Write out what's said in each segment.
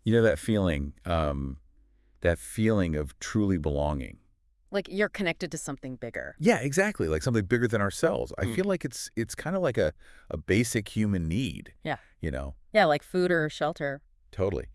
You know that feeling of truly belonging. Like you're connected to something bigger. Yeah, exactly. Like something bigger than ourselves. I Mm. feel like it's kind of like a basic human need, Yeah. you know? Yeah, like food or shelter. Totally.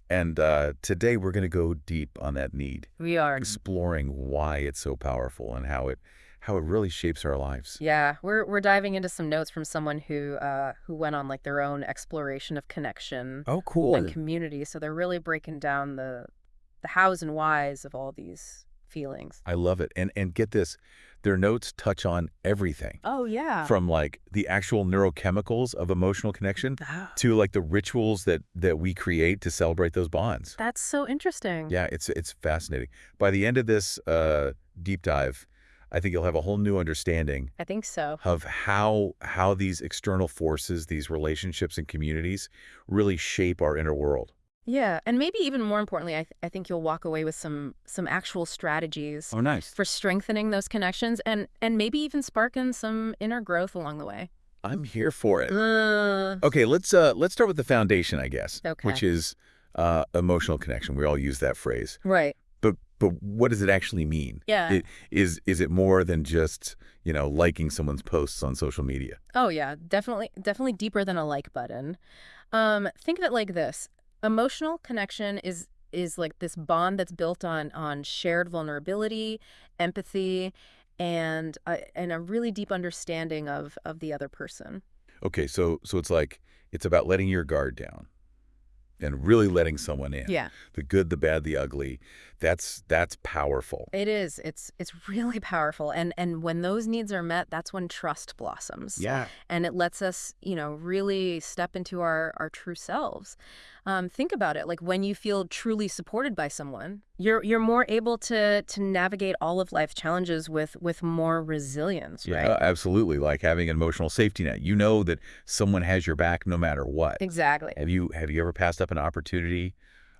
And today we're going to go deep on that need, We are. exploring why it's so powerful and how it really shapes our lives. Yeah, we're diving into some notes from someone who went on like their own exploration of connection Oh, and cool. community. So they're really breaking down the hows and whys of all these feelings. I love it. And get this, their notes touch on everything Oh yeah. from like the actual neurochemicals of emotional connection to like the rituals that we create to celebrate those bonds. That's so interesting. Yeah, it's fascinating. By the end of this deep dive, I think you'll have a whole new understanding I think so. of how these external forces, these relationships and communities really shape our inner world. Yeah, and maybe even more importantly, I think you'll walk away with some actual strategies Oh, nice. for strengthening those connections and maybe even sparking some inner growth along the way. I'm here for it. Uh, Okay, let's start with the foundation, I guess, okay. which is emotional connection. We all use that phrase. Right. But what does it actually mean? Yeah. Is it more than just, liking someone's posts on social media? Oh yeah, definitely deeper than a like button. Think of it like this. Emotional connection is like this bond that's built on shared vulnerability, empathy, and a really deep understanding of the other person. Okay, so it's like it's about letting your guard down and really letting someone in. Yeah. The good, the bad, the ugly. That's powerful. It is. It's really powerful. And when those needs are met, that's when trust blossoms. Yeah. And it lets us, really step into our true selves. Think about it. Like when you feel truly supported by someone, you're more able to navigate all of life's challenges with more resilience, right? Yeah, absolutely. Like having an emotional safety net. You know that someone has your back no matter what. Exactly. Have you ever passed up an opportunity,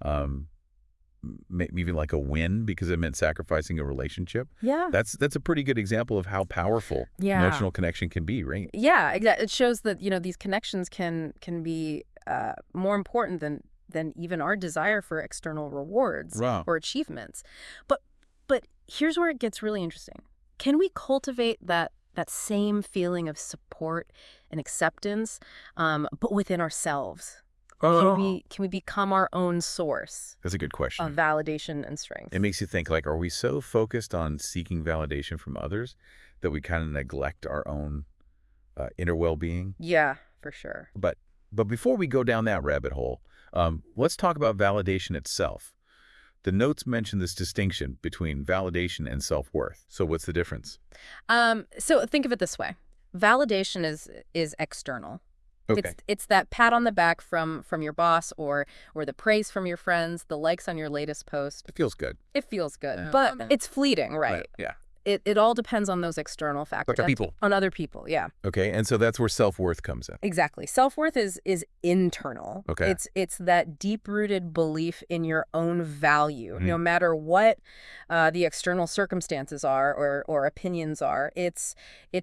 um, maybe even like a win because it meant sacrificing a relationship? Yeah. That's a pretty good example of how powerful Yeah. emotional connection can be, right? Yeah, exactly. It shows that, these connections can be more important than even our desire for external rewards Wow. or achievements. But here's where it gets really interesting. Can we cultivate that same feeling of support and acceptance, but within ourselves? Can we become our own source That's a good of question. validation and strength? It makes you think, like, are we so focused on seeking validation from others that we kind of neglect our own inner well-being? Yeah, for sure. But before we go down that rabbit hole, let's talk about validation itself. The notes mention this distinction between validation and self-worth. So what's the difference? So think of it this way. Validation is external. Okay. It's that pat on the back from your boss or the praise from your friends, the likes on your latest post. It feels good. It feels good, Yeah. but it's fleeting, right? Yeah. It all depends on those external factors. people. On other people, yeah. Okay. And so that's where self-worth comes in. Exactly. Self-worth is internal. Okay. It's that deep-rooted belief in your own value, Mhm. no matter what the external circumstances are or opinions are. It's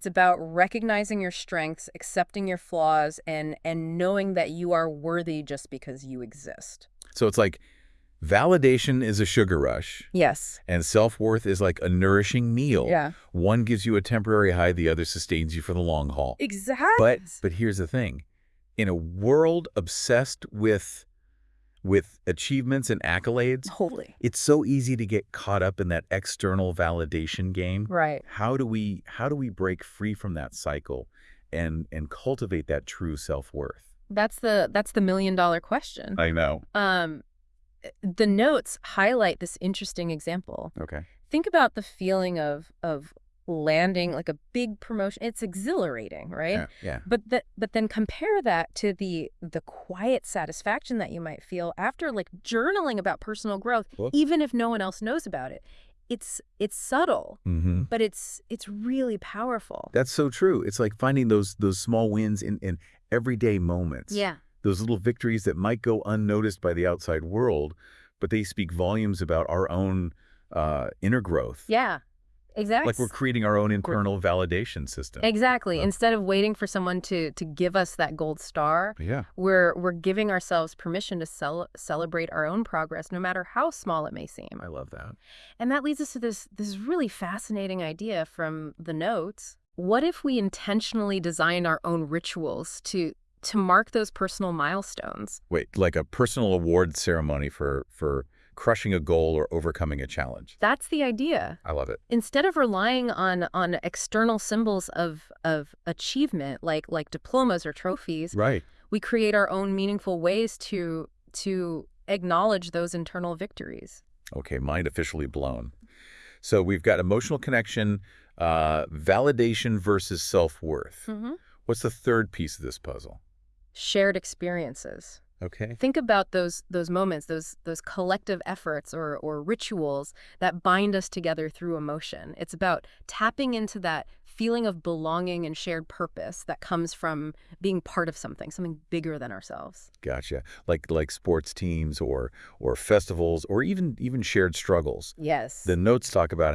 about recognizing your strengths, accepting your flaws, and knowing that you are worthy just because you exist. So it's like validation is a sugar rush. Yes. And self-worth is like a nourishing meal. Yeah. One gives you a temporary high, the other sustains you for the long haul. Exactly. But here's the thing. In a world obsessed with achievements and accolades, Totally. it's so easy to get caught up in that external validation game. Right. How do we break free from that cycle and cultivate that true self-worth? That's the million-dollar question. I know. The notes highlight this interesting example. Okay. Think about the feeling of landing like a big promotion. It's exhilarating, right? Yeah. But then compare that to the quiet satisfaction that you might feel after like journaling about personal growth, Well- even if no one else knows about it. It's subtle, Mm-hmm. but it's really powerful. That's so true. It's like finding those small wins in everyday moments. Yeah. Those little victories that might go unnoticed by the outside world, but they speak volumes about our own inner growth. Yeah. Like we're Exactly. creating our own internal validation system. Exactly. Oh, Instead of waiting for someone to give us that gold star, yeah, we're giving ourselves permission to celebrate our own progress, no matter how small it may seem. I love that. And that leads us to this really fascinating idea from the notes. What if we intentionally design our own rituals to mark those personal milestones? Wait, like a personal award ceremony for crushing a goal or overcoming a challenge. That's the idea. I love it. Instead of relying on external symbols of achievement like diplomas or trophies, Right. we create our own meaningful ways to acknowledge those internal victories. Okay, mind officially blown. So we've got emotional connection, validation versus self-worth. Hmm. What's the third piece of this puzzle? Shared experiences. Okay. Think about those moments, those collective efforts or rituals that bind us together through emotion. It's about tapping into that feeling of belonging and shared purpose that comes from being part of something bigger than ourselves. Gotcha. Like sports teams or festivals or even shared struggles. Yes. The notes talk about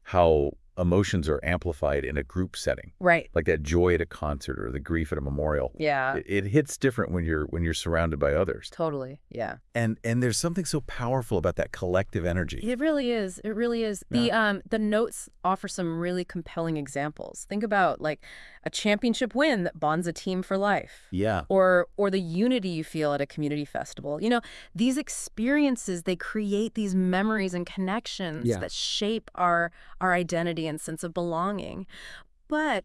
how emotions are amplified in a group setting, Right. like that joy at a concert or the grief at a memorial. Yeah. It hits different when you're surrounded by others. Totally. Yeah. And there's something so powerful about that collective energy. It really is. It really is. The notes offer some really compelling examples. Think about like a championship win that bonds a team for life. Yeah. Or the unity you feel at a community festival. You know, these experiences, they create these memories and connections Yeah. that shape our identity and sense of belonging. But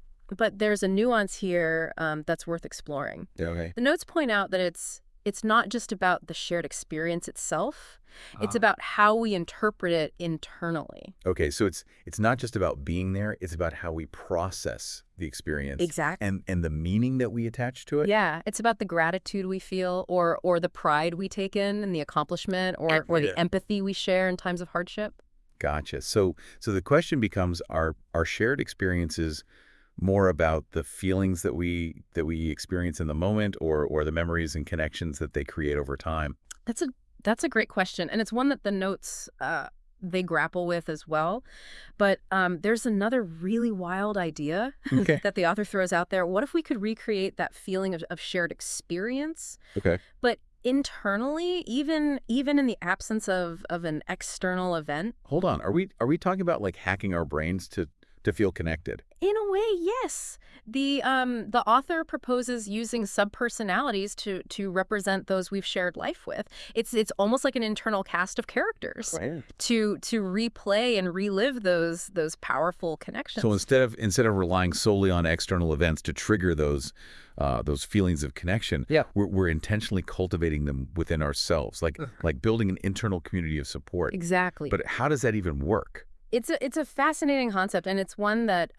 there's a nuance here that's worth exploring. Okay. The notes point out that it's not just about the shared experience itself. It's Ah. about how we interpret it internally. Okay, so it's not just about being there, it's about how we process the experience Exactly. and the meaning that we attach to it. Yeah, it's about the gratitude we feel or the pride we take in the accomplishment or the Yeah. empathy we share in times of hardship. Gotcha. So the question becomes, are shared experiences more about the feelings that we experience in the moment or the memories and connections that they create over time? That's a great question, and it's one that the notes they grapple with as well. But there's another really wild idea Okay. that the author throws out there. What if we could recreate that feeling of shared experience, Okay. but internally, even in the absence of an external event? Hold on. Are we talking about like hacking our brains to feel connected? In a way, yes. The author proposes using subpersonalities to represent those we've shared life with. It's almost like an internal cast of characters Right. to replay and relive those powerful connections. So instead of relying solely on external events to trigger those feelings of connection, Yeah. we're intentionally cultivating them within ourselves, like building an internal community of support. Exactly. But how does that even work? It's a fascinating concept, and it's one that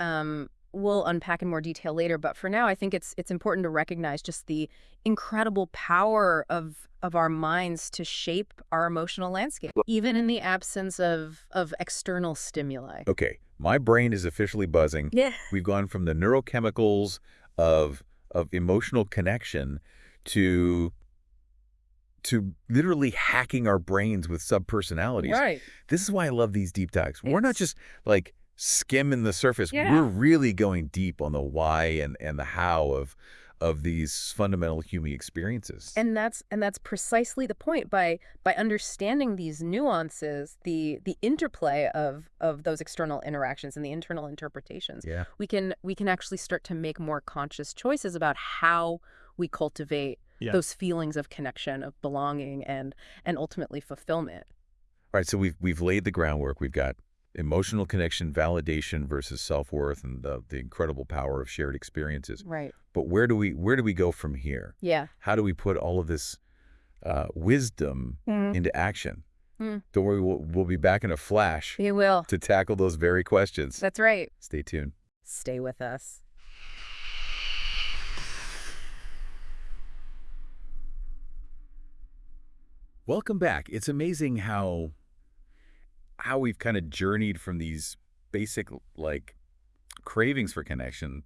we'll unpack in more detail later. But for now, I think it's important to recognize just the incredible power of our minds to shape our emotional landscape, even in the absence of external stimuli. Okay, my brain is officially buzzing. Yeah. We've gone from the neurochemicals of emotional connection to literally hacking our brains with subpersonalities. Right. This is why I love these deep dives. We're not just like skimming the surface. Yeah. We're really going deep on the why and the how of these fundamental human experiences. And that's precisely the point. By understanding these nuances, the interplay of those external interactions and the internal interpretations, Yeah. we can actually start to make more conscious choices about how we cultivate those feelings of connection, of belonging, and ultimately fulfillment. All right, so we've laid the groundwork. We've got emotional connection, validation versus self-worth, and the incredible power of shared experiences. Right. But where do we go from here? Yeah. How do we put all of this wisdom into action? Don't worry, we'll be back in a flash We will. to tackle those very questions. That's right. Stay tuned. Stay with us. Welcome back. It's amazing how we've kind of journeyed from these basic like cravings for connection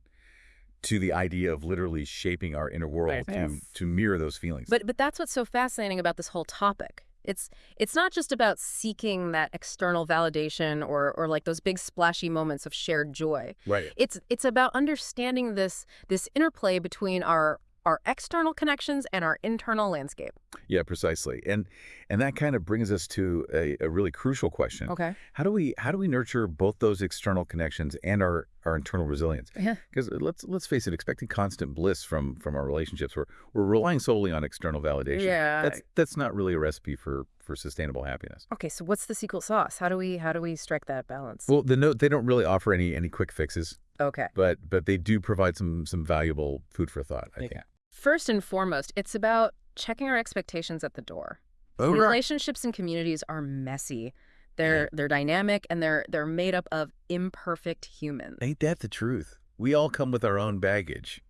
to the idea of literally shaping our inner world Right. Yes. to mirror those feelings. But that's what's so fascinating about this whole topic It's not just about seeking that external validation or like those big splashy moments of shared joy. Right. It's about understanding this interplay between our external connections and our internal landscape. Yeah, precisely. And that kind of brings us to a really crucial question. Okay. How do we nurture both those external connections and our internal resilience? Yeah. Because let's face it, expecting constant bliss from our relationships, we're relying solely on external validation. Yeah. That's not really a recipe for sustainable happiness. Okay, so what's the secret sauce? How do we strike that balance? Well, they don't really offer any quick fixes, Okay. but they do provide some valuable food for thought, I think. First and foremost, it's about checking our expectations at the door. Oh, right. Relationships and communities are messy. They're dynamic and they're made up of imperfect humans. Ain't that the truth? We all come with our own baggage,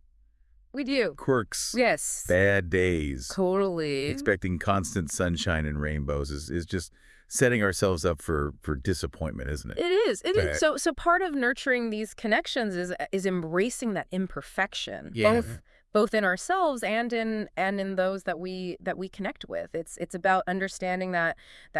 We do. quirks, Yes. bad days. Totally. Expecting constant sunshine and rainbows is just setting ourselves up for disappointment, isn't it? It is. It Right. is. So part of nurturing these connections is embracing that imperfection, Yeah. both in ourselves and in those that we connect with. It's about understanding that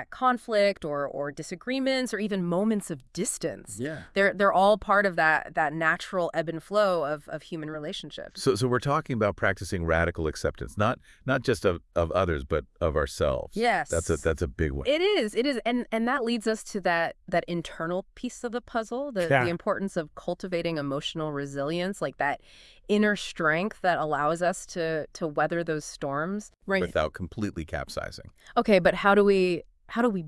conflict or disagreements or even moments of distance. Yeah. They're all part of that natural ebb and flow of human relationships. So we're talking about practicing radical acceptance, not just of others, but of ourselves. Yes. That's a big one. It is. It is. And that leads us to that internal piece of the puzzle, the importance of cultivating emotional resilience, like that inner strength that allows us to weather those storms. Right. Without completely capsizing. Okay, but how do we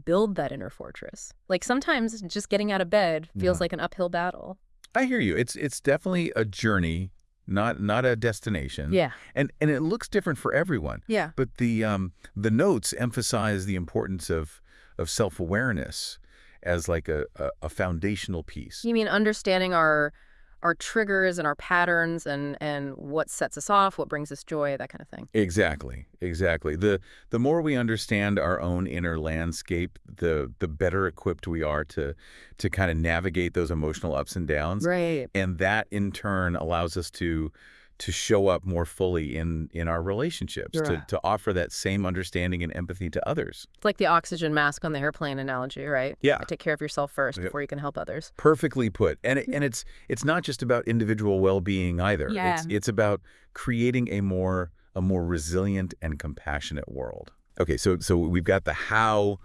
build that inner fortress? Like sometimes just getting out of bed feels like an uphill battle. I hear you. It's definitely a journey, not a destination. Yeah. And it looks different for everyone. Yeah. But the notes emphasize the importance of self-awareness as like a foundational piece. You mean understanding our triggers and our patterns and what sets us off, what brings us joy, that kind of thing. Exactly. The more we understand our own inner landscape, the better equipped we are to kind of navigate those emotional ups and downs. Right. And that in turn allows us to show up more fully in our relationships, Right. to offer that same understanding and empathy to others. It's like the oxygen mask on the airplane analogy, right? Yeah. Take care of yourself first Yep. before you can help others. Perfectly put. And it's not just about individual well-being either. Yeah. It's about creating a more resilient and compassionate world. Okay, so we've got the how,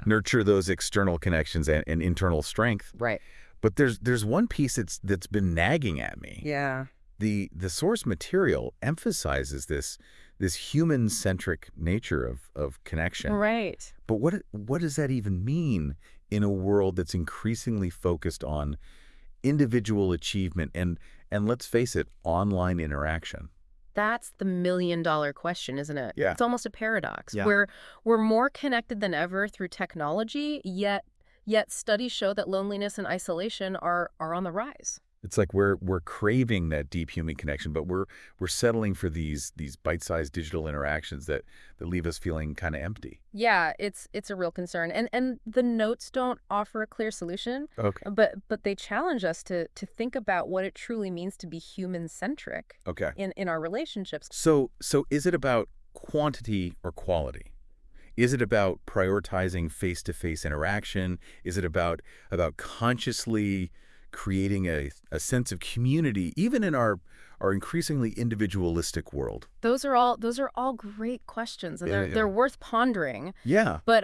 nurture those external connections and internal strength. Right. But there's one piece that's been nagging at me. Yeah. The source material emphasizes this human-centric nature of connection. Right. But what does that even mean in a world that's increasingly focused on individual achievement and let's face it, online interaction? That's the million-dollar question, isn't it? Yeah. It's almost a paradox. Yeah. We're more connected than ever through technology, yet studies show that loneliness and isolation are on the rise. It's like we're craving that deep human connection, but we're settling for these bite-sized digital interactions that leave us feeling kind of empty. Yeah, it's a real concern. And the notes don't offer a clear solution, Okay. but they challenge us to think about what it truly means to be human-centric Okay. in our relationships. So is it about quantity or quality? Is it about prioritizing face-to-face interaction? Is it about consciously creating a sense of community, even in our increasingly individualistic world? Those are all great questions, and Yeah. they're worth pondering. Yeah. But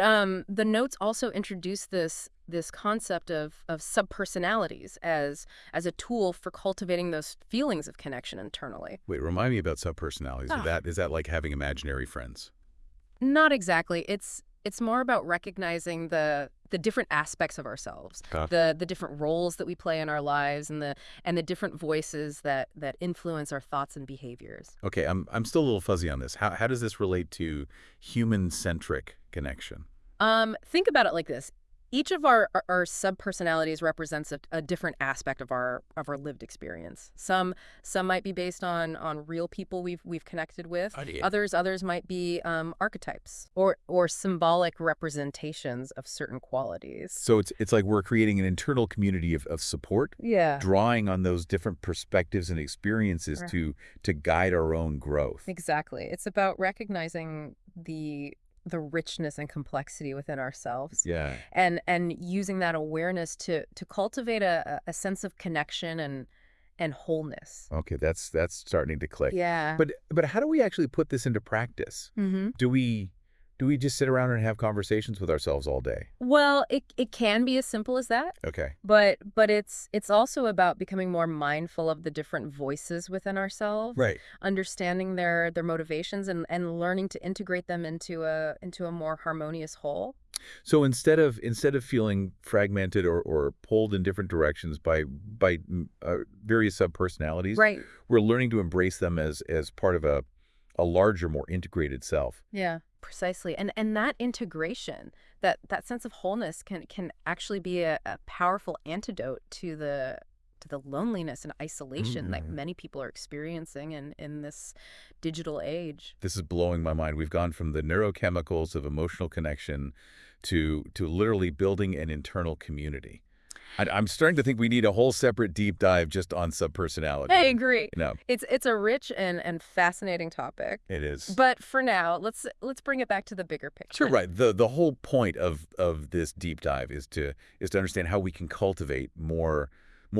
the notes also introduce this concept of subpersonalities as a tool for cultivating those feelings of connection internally. Wait, remind me about subpersonalities. Ah. Is that like having imaginary friends? Not exactly. It's more about recognizing the different aspects of ourselves, the different roles that we play in our lives, and the different voices that influence our thoughts and behaviors. Okay, I'm still a little fuzzy on this. How does this relate to human-centric connection? Think about it like this. Each of our subpersonalities represents a different aspect of our lived experience. Some might be based on real people we've connected with. Others might be archetypes or symbolic representations of certain qualities. So it's like we're creating an internal community of support, Yeah. drawing on those different perspectives and experiences Right. to guide our own growth. Exactly. It's about recognizing the the richness and complexity within ourselves, Yeah. and using that awareness to cultivate a sense of connection and wholeness. Okay, that's starting to click. Yeah. But how do we actually put this into practice? Hmm. Do we do we just sit around and have conversations with ourselves all day? Well, it can be as simple as that. Okay. But it's also about becoming more mindful of the different voices within ourselves, Right. understanding their motivations and learning to integrate them into a more harmonious whole. So instead of feeling fragmented or pulled in different directions by various subpersonalities, Right. we're learning to embrace them as part of a larger, more integrated self. Yeah, precisely. And that integration, that sense of wholeness can actually be a powerful antidote to the loneliness and isolation that Mm. many people are experiencing in this digital age. This is blowing my mind. We've gone from the neurochemicals of emotional connection to literally building an internal community. I'm starting to think we need a whole separate deep dive just on I subpersonality. agree. No, It's a rich and fascinating topic. it is. But for now, let's bring it back to the bigger Sure, picture. right. The whole point of this deep dive is to understand how we can cultivate more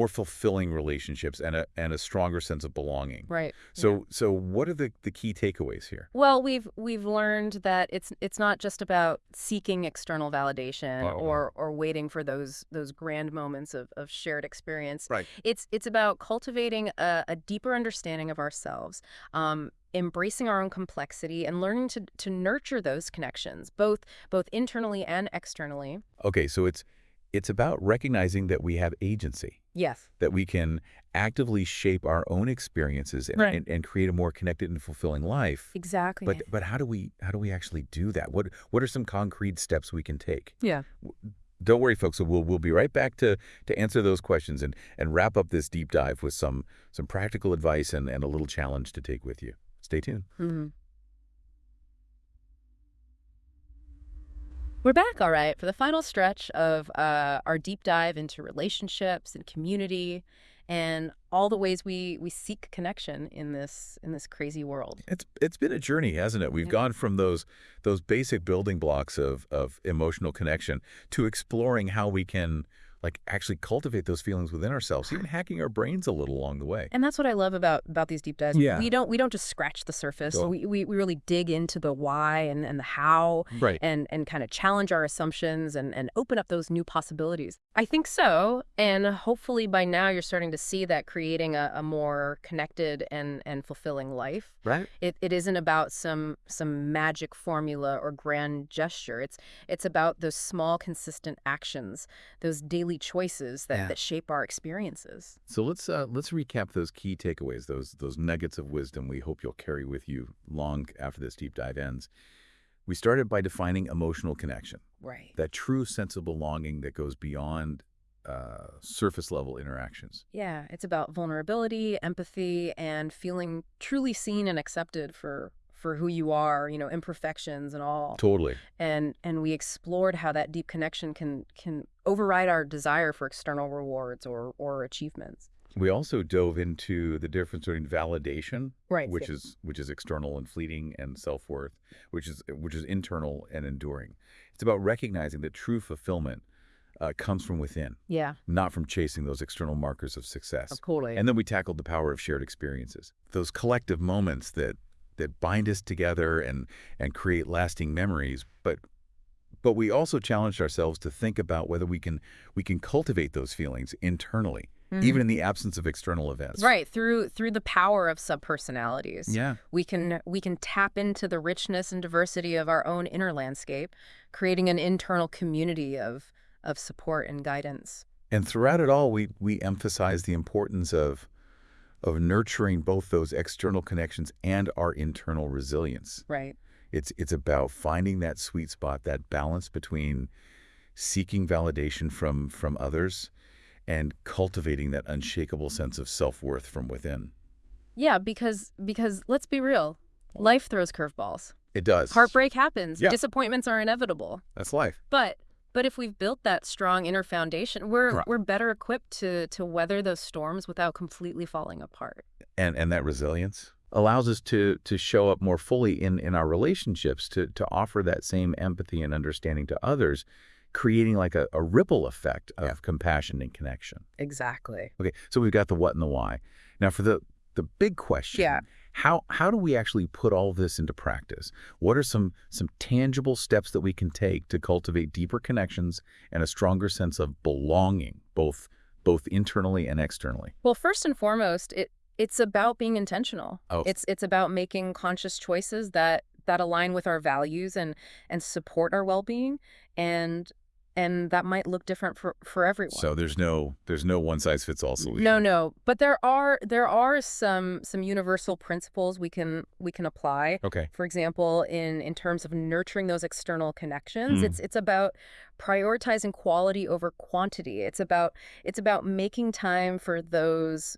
fulfilling relationships and a stronger sense of belonging. Right. Yeah. So what are the key takeaways here? Well, we've learned that it's not just about seeking external validation Uh-oh. or waiting for those grand moments of shared experience. Right. It's about cultivating a deeper understanding of ourselves, embracing our own complexity, and learning to nurture those connections, both internally and externally. Okay, so it's about recognizing that we have agency, Yes. that we can actively shape our own experiences and, Right. and create a more connected and fulfilling life. Exactly. But how do we actually do that? What are some concrete steps we can take? Yeah. Don't worry, folks. So we'll be right back to answer those questions and wrap up this deep dive with some practical advice and a little challenge to take with you. Stay tuned. Mhm. We're back, all right, for the final stretch of our deep dive into relationships and community and all the ways we seek connection in this crazy world. It's been a journey, hasn't it? We've Yeah. gone from those basic building blocks of emotional connection to exploring how we can like actually cultivate those feelings within ourselves, even hacking our brains a little along the way. And that's what I love about these deep dives. Yeah. We don't just scratch the surface. Cool. We really dig into the why and the how Right. and kind of challenge our assumptions and open up those new possibilities. I think so. And hopefully by now you're starting to see that creating a more connected and fulfilling life. Right. It isn't about some magic formula or grand gesture. It's about those small, consistent actions, those daily choices Yeah. that shape our experiences. So let's recap those key takeaways, those nuggets of wisdom we hope you'll carry with you long after this deep dive ends. We started by defining emotional connection, Right. that true sense of belonging that goes beyond surface level interactions. Yeah, it's about vulnerability, empathy, and feeling truly seen and accepted for who you are, imperfections and all. Totally. And we explored how that deep connection can override our desire for external rewards or achievements. We also dove into the difference between validation, Right. which is external and fleeting, and self-worth, which is internal and enduring. It's about recognizing that true fulfillment comes from within, Yeah, not from chasing those external markers of success. totally. And then we tackled the power of shared experiences, those collective moments that bind us together and create lasting memories. But we also challenged ourselves to think about whether we can cultivate those feelings internally, even in the absence of external events. Right, through the power of subpersonalities. Yeah. We can tap into the richness and diversity of our own inner landscape, creating an internal community of support and guidance. And throughout it all, we emphasize the importance of nurturing both those external connections and our internal resilience. Right. It's about finding that sweet spot, that balance between seeking validation from others and cultivating that unshakable sense of self-worth from within. Yeah, because let's be real, life throws curveballs. It does. Heartbreak happens. Yeah. Disappointments are inevitable. That's life. But if we've built that strong inner foundation, we're Correct. we're better equipped to weather those storms without completely falling apart. And that resilience, allows us to show up more fully in our relationships, to offer that same empathy and understanding to others, creating like a ripple effect Yeah. of compassion and connection. Exactly. Okay, so we've got the what and the why. Now for the big Yeah. question, how do we actually put all of this into practice? What are some tangible steps that we can take to cultivate deeper connections and a stronger sense of belonging, both internally and externally? Well, first and foremost, it's about being intentional. Oh, It's about making conscious choices that align with our values and support our well-being, and and that might look different for everyone. so there's no one size fits all No, solution. no, but there are some universal principles we can apply. Okay. For example, in terms of nurturing those external connections, Hmm. it's about prioritizing quality over quantity. It's about making time for those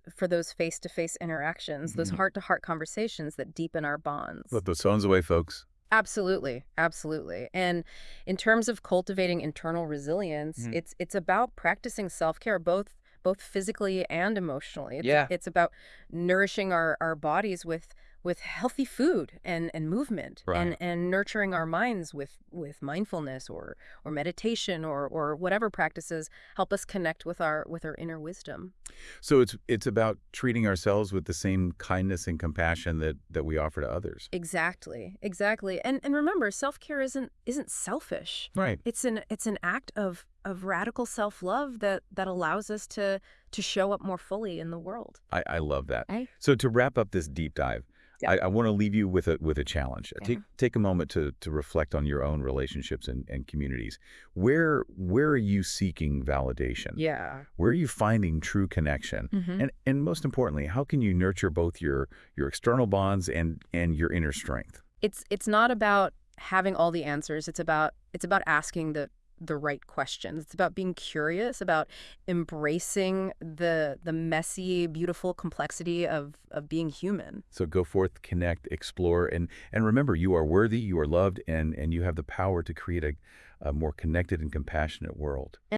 face-to-face interactions, those Mhm. heart-to-heart conversations that deepen our bonds. Put those phones away, folks. Absolutely, absolutely. And in terms of cultivating internal resilience, Mhm. it's about practicing self-care both physically and emotionally. It's Yeah. it's about nourishing our bodies with healthy food and movement, Right. and nurturing our minds with mindfulness or meditation or whatever practices help us connect with our inner wisdom. So it's about treating ourselves with the same kindness and compassion that we offer to others. Exactly, exactly. And remember, self-care isn't selfish. Right. It's an act of radical self-love that allows us to show up more fully in the world. I love that. Right? So to wrap up this deep dive, Yeah. I want to leave you with a challenge. Yeah. Take a moment to reflect on your own relationships and communities. Where are you seeking validation? Yeah. Where are you finding true connection? Hmm. And most importantly, how can you nurture both your external bonds and your inner strength? It's not about having all the answers. It's about asking the right questions. It's about being curious, about embracing the messy, beautiful complexity of being human. So go forth, connect, explore, and remember, you are worthy, you are loved, and you have the power to create a more connected and compassionate world.